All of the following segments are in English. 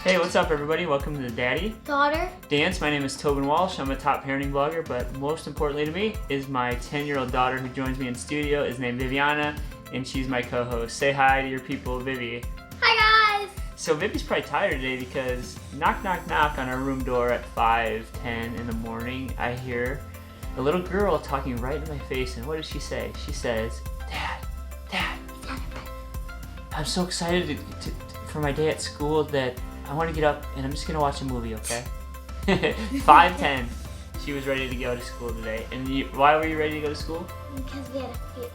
Hey, what's up everybody? Welcome to the Daddy Daughter Dance. My name is Tobin Walsh. I'm a top parenting blogger, but most importantly to me is my 10-year-old daughter who joins me in studio is named Viviana, and she's my co-host. Say hi to your people, Vivi. Hi guys! So Vivi's probably tired today because knock, knock, knock on our room door at 5:10 in the morning. I hear a little girl talking right in my face, and what does she say? She says, Dad, I'm so excited for my day at school that I want to get up and I'm just going to watch a movie, okay? 5:10. She was ready to go to school today. And why were you ready to go to school? Because we had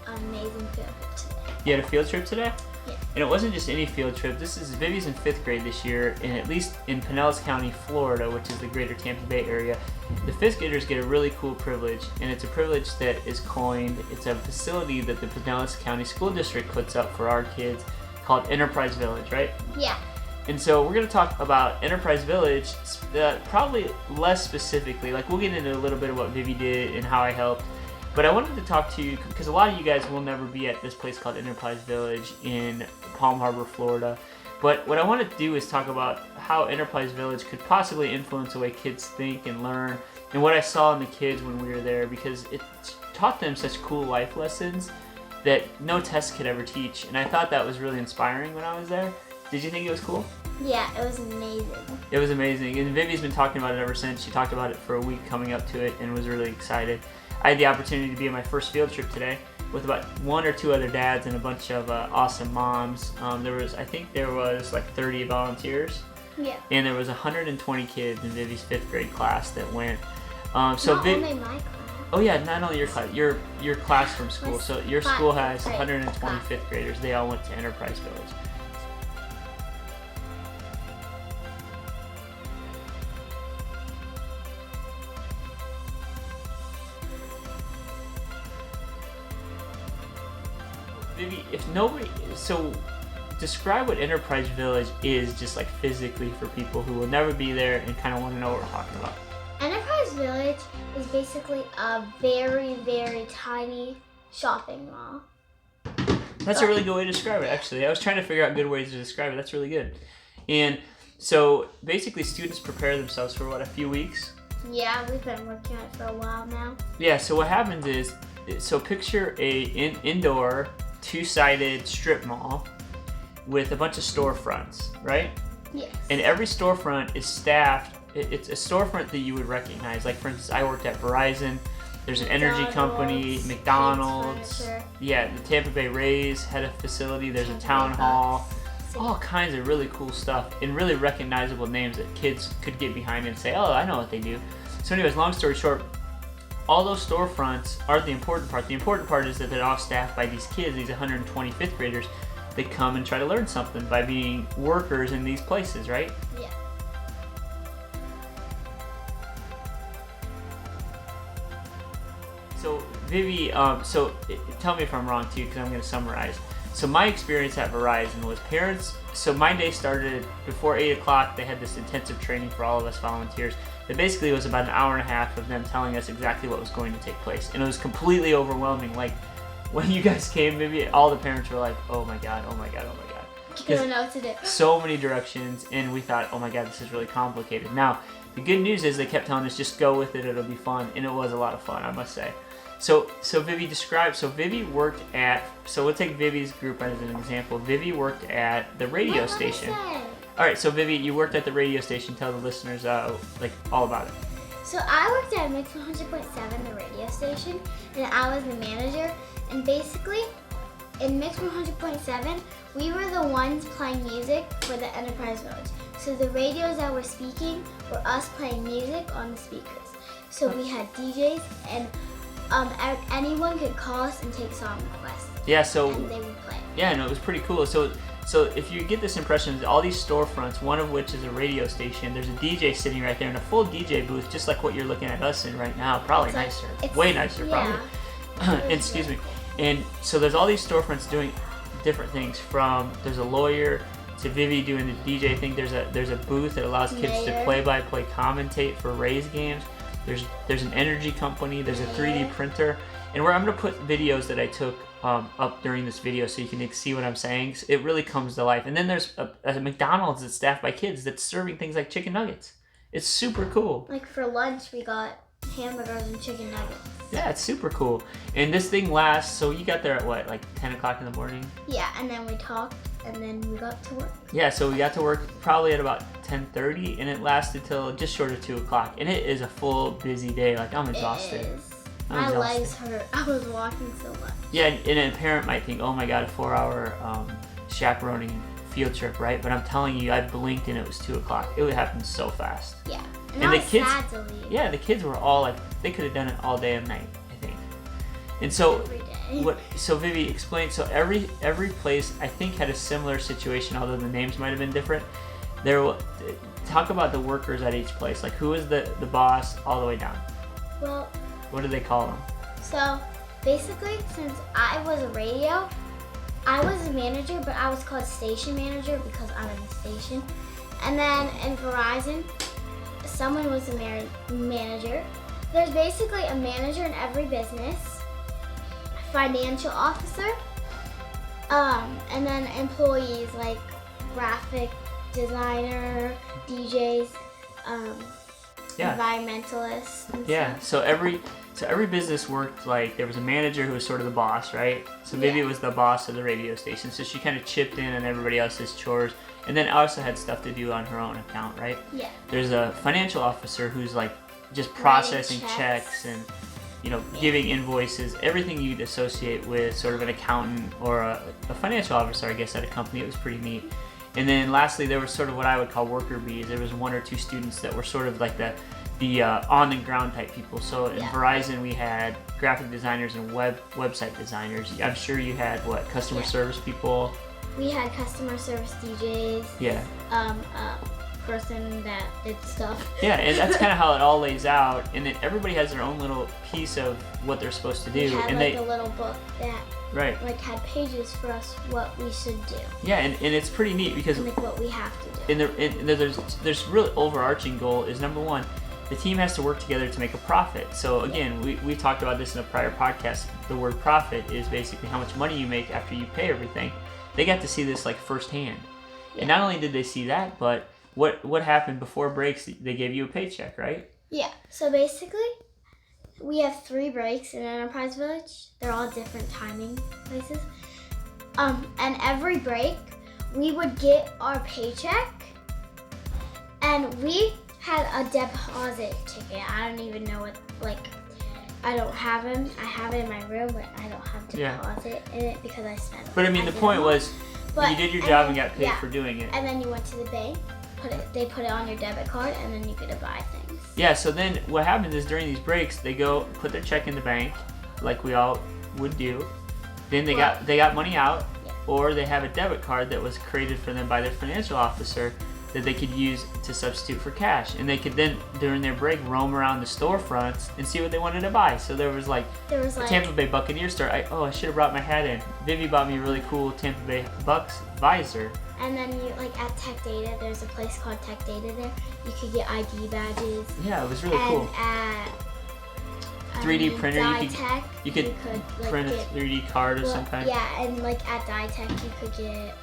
an amazing field trip today. You had a field trip today? Yeah. And it wasn't just any field trip. Vivi's in 5th grade this year, and at least in Pinellas County, Florida, which is the greater Tampa Bay area, the 5th graders get a really cool privilege, and it's a privilege that is coined. It's a facility that the Pinellas County School District puts up for our kids called Enterprise Village, right? Yeah. And so we're going to talk about Enterprise Village, probably less specifically. Like, we'll get into a little bit of what Vivi did and how I helped. But I wanted to talk to you because a lot of you guys will never be at this place called Enterprise Village in Palm Harbor, Florida. But what I want to do is talk about how Enterprise Village could possibly influence the way kids think and learn, and what I saw in the kids when we were there, because it taught them such cool life lessons that no test could ever teach. And I thought that was really inspiring when I was there. Did you think it was cool? Yeah, it was amazing. It was amazing, and Vivi's been talking about it ever since. She talked about it for a week coming up to it and was really excited. I had the opportunity to be on my first field trip today with about 1 or 2 other dads and a bunch of awesome moms. I think there was like 30 volunteers. Yeah. And there was 120 kids in Vivi's 5th grade class that went. Not only my class. Oh yeah, not only your class, your class from school. So your school has 120 5th graders. They all went to Enterprise Village. Vivi, describe what Enterprise Village is, just like physically, for people who will never be there and kind of want to know what we're talking about. Enterprise Village is basically a very, very tiny shopping mall. That's a really good way to describe it, actually. I was trying to figure out good ways to describe it. That's really good. And so basically students prepare themselves for a few weeks? Yeah, we've been working on it for a while now. Yeah, so what happens is, picture a indoor 2-sided strip mall with a bunch of storefronts, right? Yes. And every storefront is staffed. It's a storefront that you would recognize. Like, for instance, I worked at Verizon. There's an energy company, McDonald's. Yeah, the Tampa Bay Rays had a facility. There's a town hall. All kinds of really cool stuff and really recognizable names that kids could get behind and say, oh, I know what they do. So anyways, long story short, all those storefronts are the important part. The important part is that they're all staffed by these kids, these 120 5th graders that come and try to learn something by being workers in these places, right? Yeah. So Vivi, tell me if I'm wrong too, because I'm going to summarize. So my experience at Verizon was my day started before 8 o'clock. They had this intensive training for all of us volunteers. That basically was about an hour and a half of them telling us exactly what was going to take place. And it was completely overwhelming. Like, when you guys came, maybe all the parents were like, oh my God, oh my God, oh my God. You don't know what to do. So many directions, and we thought, oh my God, this is really complicated. Now, the good news is they kept telling us, just go with it, it'll be fun. And it was a lot of fun, I must say. So Vivi Vivi worked at, we'll take Vivi's group as an example. Vivi worked at the radio station. All right, so Vivi, you worked at the radio station. Tell the listeners all about it. So I worked at Mix 100.7, the radio station, and I was the manager. And basically, in Mix 100.7, we were the ones playing music for the Enterprise Village. So the radios that were speaking were us playing music on the speakers. So we had DJs, and anyone could call us and take song requests. Yeah, so and they would play. Yeah, no, it was pretty cool. So if you get this impression, all these storefronts, one of which is a radio station, there's a DJ sitting right there in a full DJ booth, just like what you're looking at us in right now. Probably nicer, way nicer, probably. Excuse me. And so there's all these storefronts doing different things. There's a lawyer to Vivi doing the DJ thing. There's a booth that allows kids to play-by-play commentate for Rays games. There's an energy company. There's a 3D printer. And where I'm gonna put videos that I took up during this video so you can see what I'm saying. It really comes to life. And then there's a McDonald's that's staffed by kids that's serving things like chicken nuggets. It's super cool. Like for lunch, we got hamburgers and chicken nuggets. Yeah, it's super cool. And this thing lasts, so you got there at what, like 10 o'clock in the morning? Yeah, and then we talked, and then we got to work. Yeah, so we got to work probably at about 10:30, and it lasted till just short of 2 o'clock. And it is a full, busy day. Like, I'm exhausted. It is. I'm My exhausted. legs hurt. I was walking so much. Yeah, and a parent might think, oh my God, a 4-hour chaperoning field trip, right? But I'm telling you, I blinked and it was 2 o'clock. It would happen so fast. Yeah. And I the was kids, sad to leave. yeah, the kids were all like, they could have done it all day and night, I think. And so, Every day. so Vivi, explain. So every place I think had a similar situation, although the names might have been different. Talk about the workers at each place. Like, who is the boss all the way down? Well, What do they call them? so basically, since I was a radio, I was a manager, but I was called station manager because I'm in the station. And then in Verizon, someone was the manager. There's basically a manager in every business, a financial officer, and then employees like graphic designer, DJs, Yeah. environmentalists. And Yeah. stuff. So every business worked like there was a manager who was sort of the boss, right? So Vivi Yeah. was the boss of the radio station, so she kind of chipped in on everybody else's chores, and then also had stuff to do on her own account, right? Yeah. There's a financial officer who's like just processing Writing checks and giving invoices, everything you'd associate with sort of an accountant or a financial officer, I guess, at a company. It was pretty neat. And then lastly, there was sort of what I would call worker bees. There was 1 or 2 students that were sort of like the on the ground type people. So in Yeah. Verizon, we had graphic designers and website designers. I'm sure you had customer Yeah. service people. We had customer service DJs. Yeah. A person that did stuff. Yeah, and that's kind of how it all lays out. And then everybody has their own little piece of what they're supposed to do. We had and like a little book that right. like had pages for us what we should do Yeah, and it's pretty neat because and like what we have to do. there's really overarching goal is number one, the team has to work together to make a profit. So again, we talked about this in a prior podcast. The word profit is basically how much money you make after you pay everything. They got to see this like firsthand. Yeah. And not only did they see that, but what happened before breaks, they gave you a paycheck, right? Yeah. So basically, we have 3 breaks in Enterprise Village. They're all different timing places. And every break, we would get our paycheck, and we had a deposit ticket. I don't even know what, like, I don't have them. I have it in my room, but I don't have Yeah. deposit in it because I spent it. But I mean, the point was, But- you did your and job then- and got paid yeah. for doing it. And then you went to the bank, they put it on your debit card, and then you could buy things. Yeah, so then what happens is during these breaks, they go put their check in the bank, like we all would do. Then they got money out, Yeah. or they have a debit card that was created for them by their financial officer that they could use to substitute for cash. And they could then, during their break, roam around the storefronts and see what they wanted to buy. So there was like a Tampa Bay Buccaneer store. I should have brought my hat in. Vivi bought me a really cool Tampa Bay Bucks visor. And then you, like at Tech Data, there's a place called Tech Data there. You could get ID badges. Yeah, it was really and cool. at 3D printer, Ditech, you could like, print a get, 3D card of some kind. Yeah, and like at Ditech, you could get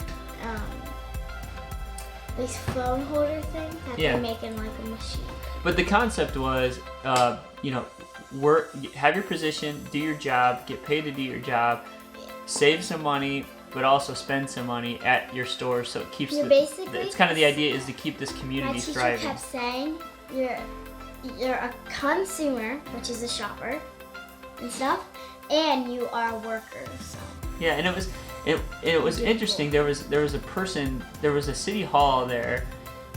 these phone holder things that Yeah. they make in like a machine. But the concept was, have your position, do your job, get paid to do your job, save some money, but also spend some money at your store, so it keeps. It's kind of the idea is to keep this community My teacher thriving. kept saying, "You're a consumer, which is a shopper, and stuff, and you are a worker." So. Yeah, and it was interesting. There was a city hall there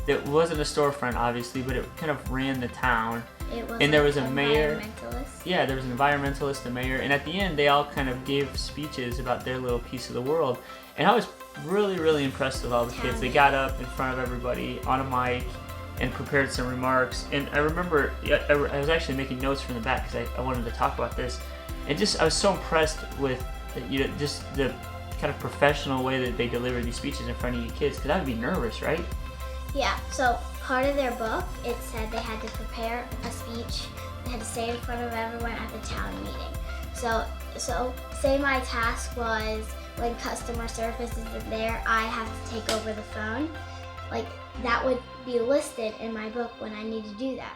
that wasn't a storefront, obviously, but it kind of ran the town. It was And there was a mayor. environmentalist. Yeah, there was an environmentalist, a mayor, and at the end they all kind of gave speeches about their little piece of the world. And I was really, really impressed with all the kids. They got up in front of everybody on a mic and prepared some remarks. And I remember I was actually making notes from the back because I wanted to talk about this. And I was so impressed with just the kind of professional way that they delivered these speeches in front of you kids, because I would be nervous, right? Yeah, so part of their book, it said they had to prepare a speech they had to say in front of everyone at the town meeting. So say my task was when customer service isn't there, I have to take over the phone. Like that would be listed in my book when I need to do that.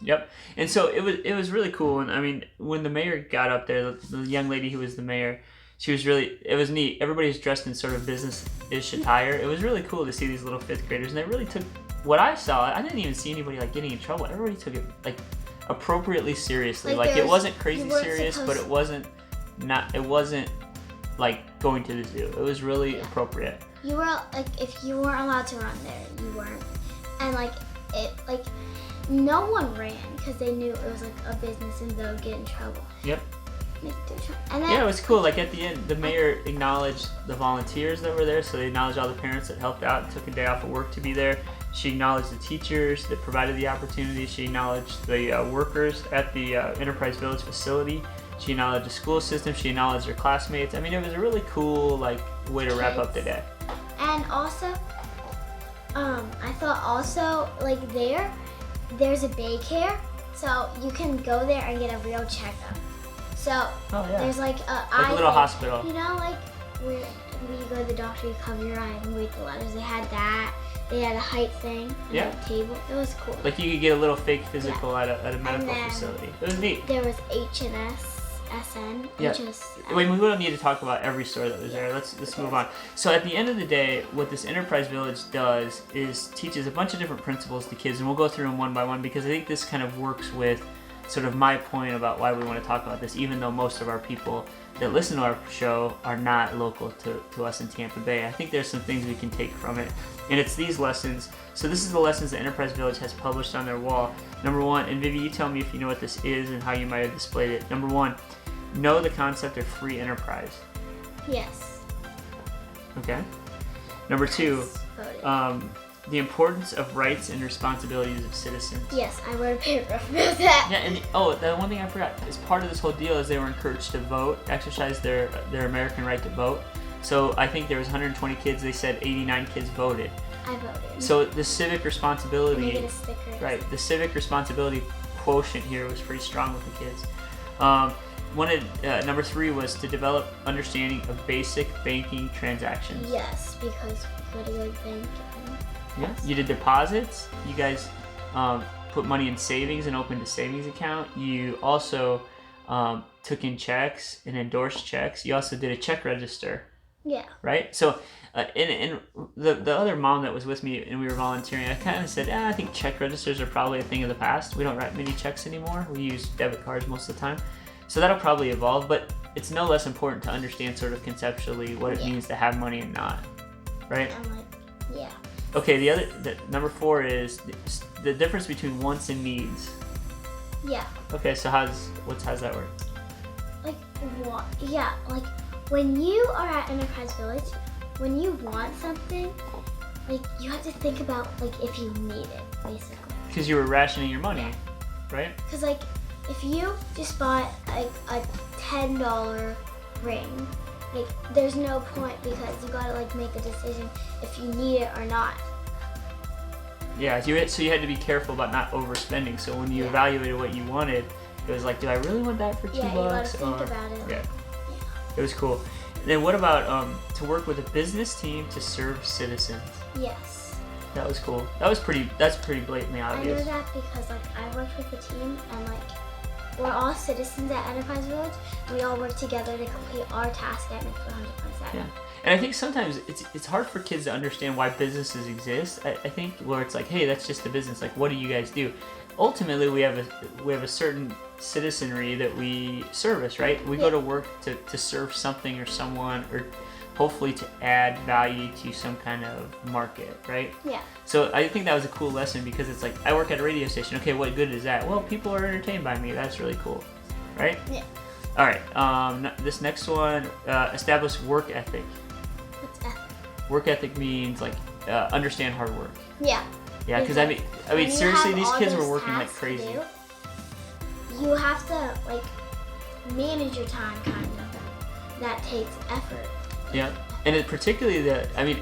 Yep. And so it was really cool. And I mean, when the mayor got up there, the young lady who was the mayor, it was neat. Everybody was dressed in sort of business-ish attire. It was really cool to see these little fifth graders, and they really took what I saw. I didn't even see anybody like getting in trouble. Everybody took it like appropriately seriously. Like it wasn't crazy serious, but it wasn't like going to the zoo. It was really appropriate. You were like, if you weren't allowed to run there, you weren't, and no one ran because they knew it was like a business and they would get in trouble. Yep. And then, yeah, it was cool. Like at the end, the mayor acknowledged the volunteers that were there, so they acknowledged all the parents that helped out and took a day off of work to be there. She acknowledged the teachers that provided the opportunity. She acknowledged the workers at the Enterprise Village facility. She acknowledged the school system. She acknowledged her classmates. I mean, it was a really cool way to wrap up the day. And also, I thought also there's a daycare, so you can go there and get a real checkup. So there's like a little hospital. You know, like when you go to the doctor, you cover your eye and read the letters. They had that. They had a height thing and a table. It was cool. Like you could get a little fake physical at a medical facility. It was neat. There was H&S. SN. Yeah. Wait, we don't need to talk about every store that was there. Let's move on. So at the end of the day, what this Enterprise Village does is teaches a bunch of different principles to kids, and we'll go through them one by one because I think this kind of works with sort of my point about why we want to talk about this, even though most of our people that listen to our show are not local to us in Tampa Bay. I think there's some things we can take from it, and it's these lessons. So this is the lessons that Enterprise Village has published on their wall. Number one, and Vivi, you tell me if you know what this is and how you might have displayed it. Number one, know the concept of free enterprise. Yes. Okay. Number two, the importance of rights and responsibilities of citizens. Yes, I wrote a paragraph about that. Yeah, and the one thing I forgot is part of this whole deal is they were encouraged to vote, exercise their American right to vote. So I think there was 120 kids. They said 89 kids voted. I voted. So the civic responsibility. And you get a sticker. Right. The civic responsibility quotient here was pretty strong with the kids. Number three was to develop understanding of basic banking transactions. Yes, because we go to the bank. Yeah. You did deposits. You guys put money in savings and opened a savings account. You also took in checks and endorsed checks. You also did a check register. Yeah. Right? So, and the other mom that was with me and we were volunteering, I kind of said, I think check registers are probably a thing of the past. We don't write many checks anymore. We use debit cards most of the time. So that'll probably evolve, but it's no less important to understand sort of conceptually what it means to have money and not. Right? Yeah. Okay, number four is the difference between wants and needs. Yeah. Okay, so how's that work? Like what? Yeah, like when you are at Enterprise Village, when you want something, like you have to think about like if you need it, basically. Because you were rationing your money, right? Because like if you just bought like a $10 ring, like there's no point because you gotta like make a decision if you need it or not. Yeah, so you had to be careful about not overspending. So when you evaluated what you wanted, it was like, do I really want that for $2? Yeah, you gotta think about it. Yeah, it was cool. And then what about to work with a business team to serve citizens? Yes. That was cool. That's pretty blatantly obvious. I know that because like I worked with the team and like we're all citizens at Enterprise Village and we all work together to complete our task at Mix 100.7. Yeah. And I think sometimes it's hard for kids to understand why businesses exist. I think where it's like, hey, that's just a business. Like, what do you guys do? Ultimately, we have a certain citizenry that we service, right? We go to work to serve something or someone, or hopefully to add value to some kind of market, right? Yeah. So I think that was a cool lesson because it's like, I work at a radio station. Okay, what good is that? Well, people are entertained by me. That's really cool, right? Yeah. All right. This next one, establish work ethic. What's ethic? Work ethic means like understand hard work. Yeah. Yeah, because I mean seriously, these kids were working like crazy. You have to like manage your time, kind of. That takes effort. Yeah, and particularly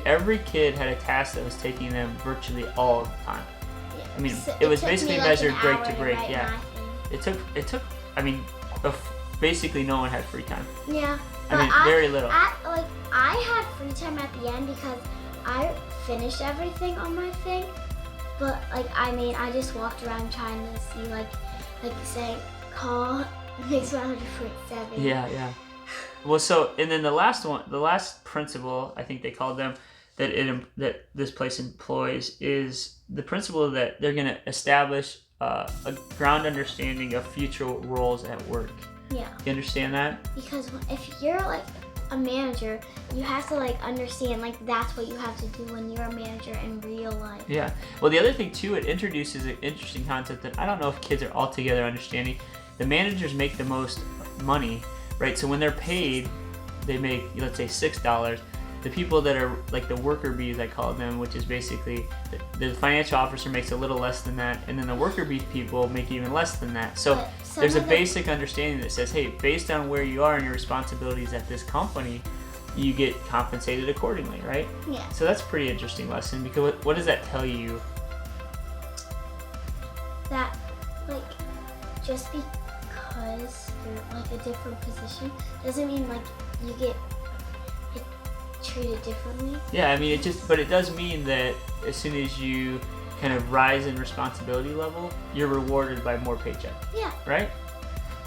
every kid had a task that was taking them virtually all the time. Yeah. I mean, So it was basically me, like, measured an break hour to break. write Yeah, my thing. it took. I mean, basically no one had free time. Yeah. I mean, very little. I had free time at the end because I finished everything on my thing. But I just walked around trying to see saying call makes 100.7. Yeah. Well, so and then the last principle I think they called them that this place employs is the principle that they're going to establish a ground understanding of future roles at work. Yeah. You understand that? Because if you're a manager, you have to understand that's what you have to do when you're a manager in real life. Yeah. Well, the other thing too, it introduces an interesting concept that I don't know if kids are altogether understanding. The managers make the most money, right? So when they're paid, they make, let's say, $6. The people that are the worker bees, I call them, which is basically the financial officer makes a little less than that, and then the worker bee people make even less than that. So there's a basic understanding that says, hey, based on where you are and your responsibilities at this company, you get compensated accordingly, right? Yeah. So that's a pretty interesting lesson, because what does that tell you? That just because you're a different position doesn't mean you get treated differently. Yeah, I mean, but it does mean that as soon as you kind of rise in responsibility level, you're rewarded by more paycheck. Yeah. Right?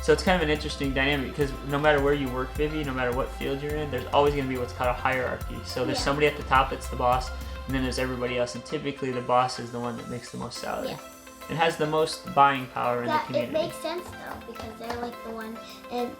So it's kind of an interesting dynamic, because no matter where you work, Vivi, no matter what field you're in, there's always going to be what's called a hierarchy. So there's somebody at the top that's the boss, and then there's everybody else, and typically the boss is the one that makes the most salary. Yeah. And has the most buying power in the community. It makes sense though, because they're the one and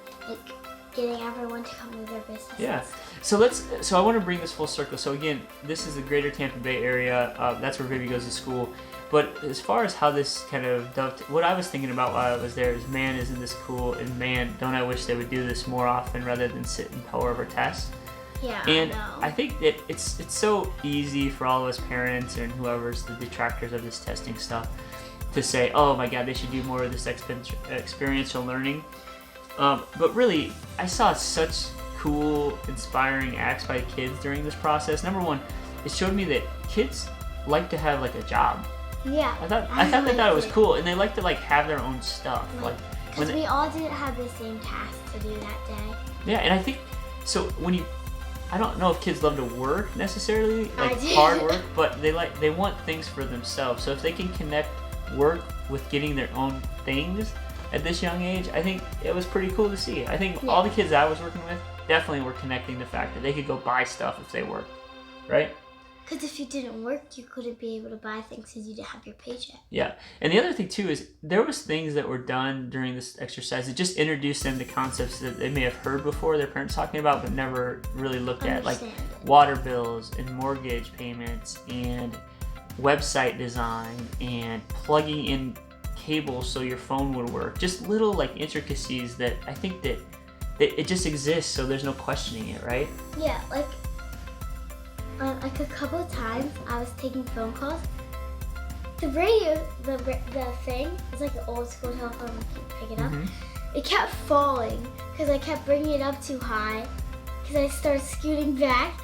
getting everyone to come to their businesses. Yeah. So I want to bring this full circle. So again, this is the greater Tampa Bay area. That's where Vivi goes to school. But as far as how this kind of what I was thinking about while I was there is, man, isn't this cool? And man, don't I wish they would do this more often rather than sit and pour over tests. Yeah, and I know. I think that it's so easy for all of us parents and whoever's the detractors of this testing stuff to say, oh my God, they should do more of this experiential learning. But really, I saw such cool, inspiring acts by kids during this process. Number one, it showed me that kids like to have a job. Yeah. I thought it was cool, and they like to have their own stuff. Because we all didn't have the same task to do that day. Yeah, and I think so. I don't know if kids love to work necessarily, I hard work, but they want things for themselves. So if they can connect work with getting their own things at this young age, I think it was pretty cool to see. I think all the kids I was working with definitely were connecting the fact that they could go buy stuff if they worked, right? Because if you didn't work, you couldn't be able to buy things because you didn't have your paycheck. Yeah, and the other thing too is there was things that were done during this exercise that just introduced them to concepts that they may have heard before their parents talking about but never really looked at, like water bills and mortgage payments and website design and plugging in cables so your phone would work. Just little intricacies that I think that it just exists, so there's no questioning it, right? Yeah, a couple of times I was taking phone calls. The radio, the thing, it's an old school telephone, I keep picking up. Mm-hmm. It kept falling because I kept bringing it up too high because I started scooting back.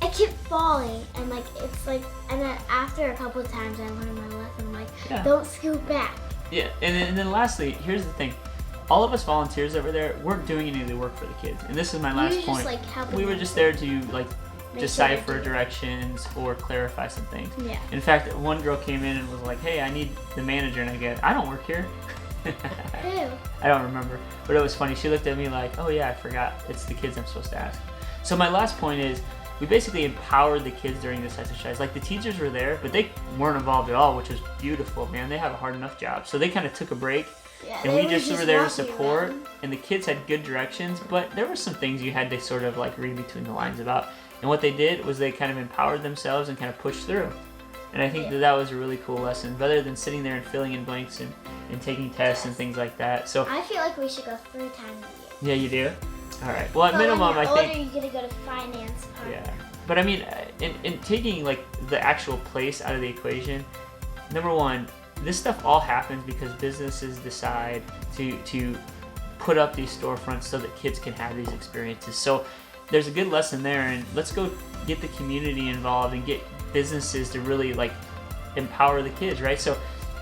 It kept falling, and and then after a couple of times I learned my lesson. Don't scoot back. Yeah, and then lastly, here's the thing. All of us volunteers that were there weren't doing any of the work for the kids. And this is my last point. We were just there to decipher directions or clarify some things. Yeah. In fact, one girl came in and was like, hey, I need the manager, and I go, I don't work here. Who? I don't remember, but it was funny. She looked at me like, oh yeah, I forgot. It's the kids I'm supposed to ask. So my last point is, we basically empowered the kids during this exercise. The teachers were there, but they weren't involved at all, which was beautiful, man. They have a hard enough job. So they kind of took a break, and we just were there to support, and the kids had good directions, but there were some things you had to sort of read between the lines about. And what they did was they kind of empowered themselves and kind of pushed through. And I think that was a really cool lesson, rather than sitting there and filling in blanks and taking tests and things like that. So I feel like we should go 3 times a year. Yeah, you do? All right. Well, at minimum, I think. When you're older, you're gonna go to finance part. Yeah, but I mean, in taking the actual place out of the equation, number one, this stuff all happens because businesses decide to put up these storefronts so that kids can have these experiences. So there's a good lesson there, and let's go get the community involved and get businesses to really empower the kids, right? So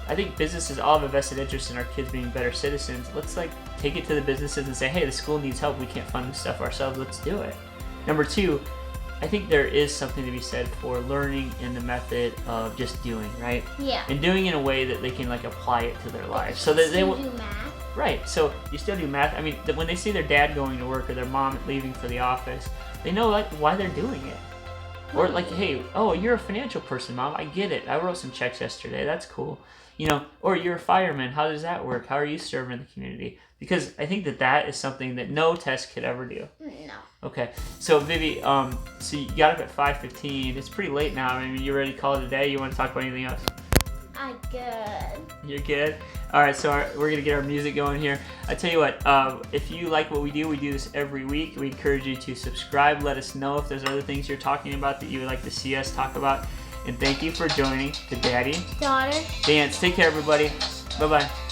I think businesses all have a vested interest in our kids being better citizens. Let's take it to the businesses and say, hey, the school needs help. We can't fund this stuff ourselves. Let's do it. Number two, I think there is something to be said for learning in the method of just doing, right? Yeah. And doing in a way that they can like apply it to their lives, so that they will do math. Right. So you still do math. I mean, when they see their dad going to work or their mom leaving for the office, they know like why they're doing it. Or like, hey, oh, you're a financial person, Mom. I get it. I wrote some checks yesterday. That's cool. You know, or you're a fireman. How does that work? How are you serving the community? Because I think that is something that no test could ever do. No. Okay. So Vivi, so you got up at 5:15. It's pretty late now. I mean, you ready to call it a day? You want to talk about anything else? I'm good. You're good? All right, so we're going to get our music going here. I tell you what, if you like what we do this every week. We encourage you to subscribe. Let us know if there's other things you're talking about that you would like to see us talk about. And thank you for joining the Daddy Daughter. Dance. Take care, everybody. Bye-bye.